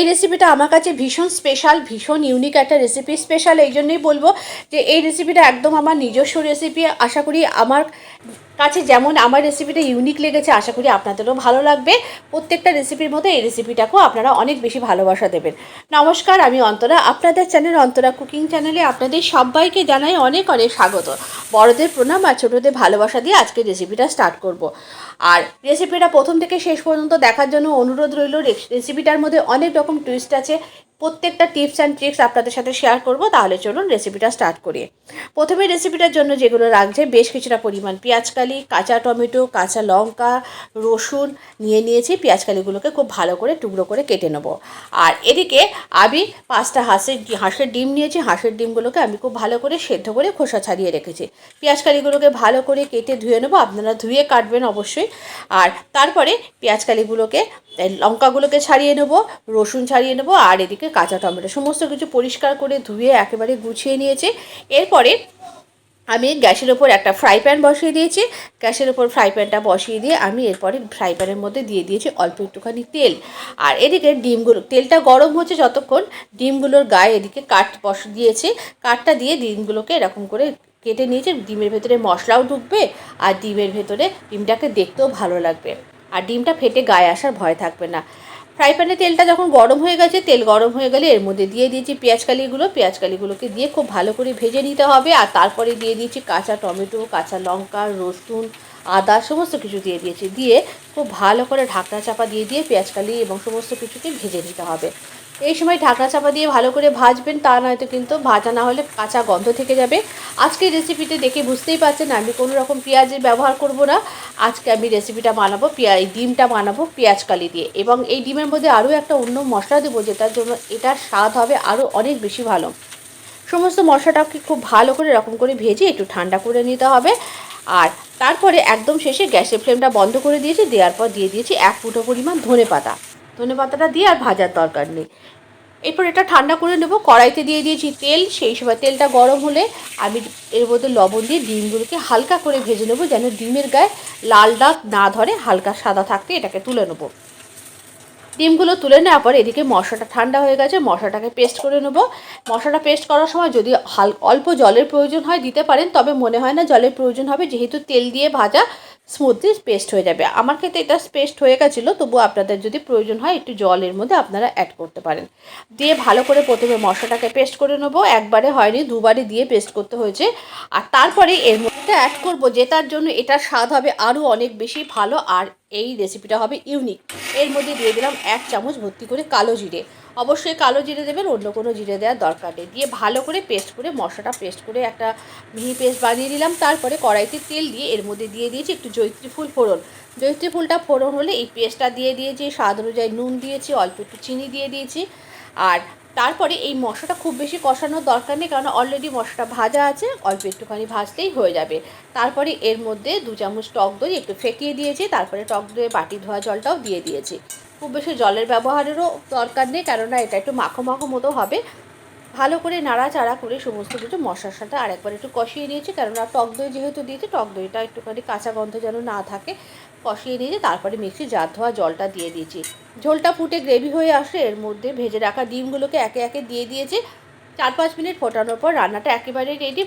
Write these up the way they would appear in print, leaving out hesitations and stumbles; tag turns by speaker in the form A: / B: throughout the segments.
A: এই রেসিপিটা আমার কাছে ভীষণ স্পেশাল, ভীষণ ইউনিক একটা রেসিপি। স্পেশাল এই জন্যই বলবো যে এই রেসিপিটা একদম আমার নিজস্ব রেসিপি। আশা করি আমার কাছে যেমন আমার রেসিপিটা ইউনিক লেগেছে, আশা করি আপনাদেরও ভালো লাগবে। প্রত্যেকটা রেসিপির মধ্যে এই রেসিপিটাকেও আপনারা অনেক বেশি ভালোবাসা দেবেন। নমস্কার, আমি অন্তরা, আপনাদের চ্যানেল অন্তরা কুকিং চ্যানেলে আপনাদের সবাইকে জানাই অনেক অনেক স্বাগত। বড়দের প্রণাম আর ছোটদের ভালোবাসা দিয়ে আজকে রেসিপিটা স্টার্ট করব। আর রেসিপিটা প্রথম থেকে শেষ পর্যন্ত দেখার জন্য অনুরোধ রইল। রেসিপিটার মধ্যে অনেক রকম টুইস্ট আছে, প্রত্যেকটা টিপস অ্যান্ড ট্রিক্স আপনাদের সাথে শেয়ার করব। তাহলে চলুন রেসিপিটা স্টার্ট করি। প্রথমে রেসিপিটার জন্য যেগুলো লাগছে, বেশ কিছুটা পরিমাণ পেঁয়াজকালি, কাঁচা টমেটো, কাঁচা লঙ্কা, রসুন নিয়ে নিয়েছি। পেঁয়াজকালিগুলোকে খুব ভালো করে টুকরো করে কেটে নেব। আর এদিকে আমি 5টা হাঁসের ডিম নিয়েছি। হাঁসের ডিমগুলোকে আমি খুব ভালো করে সেদ্ধ করে খোসা ছাড়িয়ে রেখেছি। পেঁয়াজকালিগুলোকে ভালো করে কেটে ধুয়ে নেব, আপনারা ধুয়ে কাটবেন অবশ্যই। আর তারপরে পেঁয়াজকালিগুলোকে, লঙ্কাগুলোকে ছাড়িয়ে নেব, রসুন ছাড়িয়ে নেব, আর এদিকে কাঁচা টমেটো সমস্ত কিছু পরিষ্কার করে ধুয়ে একেবারে গুছিয়ে নিয়েছি। এরপরে আমি গ্যাসের ওপর একটা ফ্রাই প্যান বসিয়ে দিয়েছি। গ্যাসের ওপর ফ্রাই প্যানটা বসিয়ে দিয়ে আমি এরপরে ফ্রাই প্যানের মধ্যে দিয়ে দিয়েছি অল্প একটুখানি তেল। আর এদিকে ডিমগুলো, তেলটা গরম হচ্ছে যতক্ষণ, ডিমগুলোর গায়ে এদিকে কাঠ দিয়েছি। কাঠটা দিয়ে ডিমগুলোকে এরকম করে কেটে নিয়েছি। ডিমের ভেতরে মশলাও ঢুকবে আর ডিমের ভেতরে ডিমটাকে দেখতেও ভালো লাগবে, আর ডিমটা ফেটে গায়ে আসার ভয় থাকবে না। ফ্রাই প্যানে তেলটা যখন গরম হয়ে গেছে, তেল গরম হয়ে গেলে এর মধ্যে দিয়ে দিয়েছি পেঁয়াজকালিগুলোকে দিয়ে খুব ভালো করে ভেজে নিতে হবে। আর তারপরে দিয়ে দিয়েছি কাঁচা টমেটো, কাঁচা লঙ্কা, রসুন, আদা সমস্ত কিছু দিয়ে দিয়েছি। দিয়ে খুব ভালো করে ঢাকনা চাপা দিয়ে পেঁয়াজকালি এবং সমস্ত কিছুকে ভেজে নিতে হবে। এই সময় ঢাকনা চাপা দিয়ে ভালো করে ভাজবেন, তা নয়তো কিন্তু ভাজা না হলে কাঁচা গন্ধ থেকে যাবে। আজকে রেসিপিতে দেখে বুঝতেই পারছেন আমি কোনো রকম পেঁয়াজের ব্যবহার করব না। আজকে আমি রেসিপিটা বানাবো ডিমটা বানাবো পেঁয়াজকালি দিয়ে, এবং এই ডিমের মধ্যে আরও একটা অন্য মশলা দেবো, যেটার জন্য এটার স্বাদ হবে আরও অনেক বেশি ভালো। সমস্ত মশলাটাকে খুব ভালো করে এরকম করে ভেজে একটু ঠান্ডা করে নিতে হবে। আর তারপরে একদম শেষে গ্যাসের ফ্লেমটা বন্ধ করে দিয়েছি। দেওয়ার পর দিয়ে দিয়েছি 1 মুঠো পরিমাণ ধনেপাতাটা দিয়ে আর ভাজার দরকার নেই। এরপর এটা ঠান্ডা করে নেব। কড়াইতে দিয়ে দিয়েছি তেল। সেই সময় তেলটা গরম হলে আমি এর মধ্যে লবণ দিয়ে ডিমগুলোকে হালকা করে ভেজে নেব, যেন ডিমের গায়ে লাল দাগ না ধরে, হালকা সাদা থাকতে এটাকে তুলে নেব। ডিমগুলো তুলে নেওয়ার পর এদিকে মশলাটা ঠান্ডা হয়ে গেছে, মশলাটাকে পেস্ট করে নেব। মশলাটা পেস্ট করার সময় যদি অল্প জলের প্রয়োজন হয় দিতে পারেন, তবে মনে হয় না জলের প্রয়োজন হবে, যেহেতু তেল দিয়ে ভাজা স্মুথলি পেস্ট হয়ে যাবে। আমার ক্ষেত্রে এটা পেস্ট হয়ে গেছিলো, তবু আপনাদের যদি প্রয়োজন হয় একটু জলের মধ্যে আপনারা অ্যাড করতে পারেন। দিয়ে ভালো করে প্রথমে মশলাটাকে পেস্ট করে নেব। একবারে হয়নি, দুবারই দিয়ে পেস্ট করতে হয়েছে। আর তারপরে এর মধ্যে অ্যাড করব, যেটার জন্য এটার স্বাদ হবে আরও অনেক বেশি ভালো, আর এই রেসিপিটা হবে ইউনিক। এর মধ্যে দিয়ে দিলাম 1 চামচ ভর্তি করে কালো জিরে। অবশ্যই কালো জিরে দেবেন, অন্য কোনো জিরে দেওয়ার দরকার নেই। দিয়ে ভালো করে পেস্ট করে, মশলাটা পেস্ট করে একটা মিহি পেস্ট বানিয়ে নিলাম। তারপরে কড়াইতে তেল দিয়ে এর মধ্যে দিয়ে দিয়েছি একটু জয়িত্রী ফুল ফোড়ন। জয়িত্রী ফুলটা ফোড়ন হলে এই পেস্টটা দিয়ে দিয়েছি, স্বাদ অনুযায়ী নুন দিয়েছি, অল্প একটু চিনি দিয়ে দিয়েছি। আর তারপরে এই মশলাটা খুব বেশি কষানোর দরকার নেই, কারণ অলরেডি মশলাটা ভাজা আছে, অল্প একটুখানি ভাজলেই হয়ে যাবে। তারপরে এর মধ্যে 2 চামচ টক দই একটু ফেটিয়ে দিয়েছি। তারপরে টক দইয়ে বাটি ধোয়া জলটাও দিয়ে দিয়েছি। খুব বেশি জলের ব্যবহারেরও দরকার নেই, কেননা এটা একটু মাখো মাখো মতো হবে। ভালো করে নাড়াচাড়া করে সমস্ত কিছু মশলার সাথে আরেকবার একটু কষিয়ে নিয়েছি, কেননা টক দই যেহেতু দিয়েছি, টক দইটা একটুখানি কাঁচা গন্ধ যেন না থাকে, কষিয়ে নিয়েছি। তারপরে মিক্সি জার ধোয়া জলটা দিয়ে দিয়েছি। ঝোলটা ফুটে গ্রেভি হয়ে আসলে এর মধ্যে ভেজে রাখা ডিমগুলোকে একে একে দিয়ে দিয়েছি। 4-5 মিনিট ফোটানোর পর রান্নাটা একেবারে রেডি।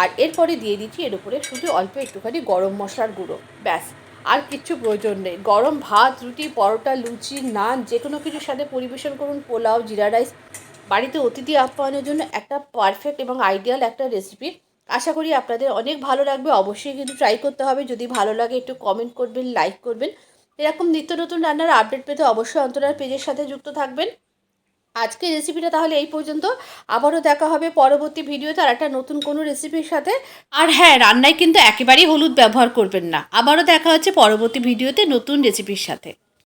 A: আর এরপরে দিয়ে দিচ্ছি এর উপরে শুধু অল্প একটুখানি গরম মশলার গুঁড়ো, ব্যাস, আর কিচ্ছু প্রয়োজন নেই। গরম ভাত, রুটি, পরোটা, লুচি, নান যে কোনো কিছুর সাথে পরিবেশন করুন, পোলাও, জিরা রাইস। বাড়িতে অতিথি আপ্যায়নের জন্য একটা পারফেক্ট এবং আইডিয়াল একটা রেসিপি। আশা করি আপনাদের অনেক ভালো লাগবে। অবশ্যই কিন্তু ট্রাই করতে হবে। যদি ভালো লাগে একটু কমেন্ট করবেন, লাইক করবেন। এরকম নিত্য নতুন রান্নার আপডেট পেতে অবশ্যই অন্তরার পেজের সাথে যুক্ত থাকবেন। আজকের রেসিপিটা তাহলে এই পর্যন্ত। আবারও দেখা হবে পরবর্তী ভিডিওতে আর একটা নতুন কোনো রেসিপির সাথে। আর হ্যাঁ, রান্নায় কিন্তু একেবারেই হলুদ ব্যবহার করবেন না। আবারও দেখা হচ্ছে পরবর্তী ভিডিওতে নতুন রেসিপির সাথে।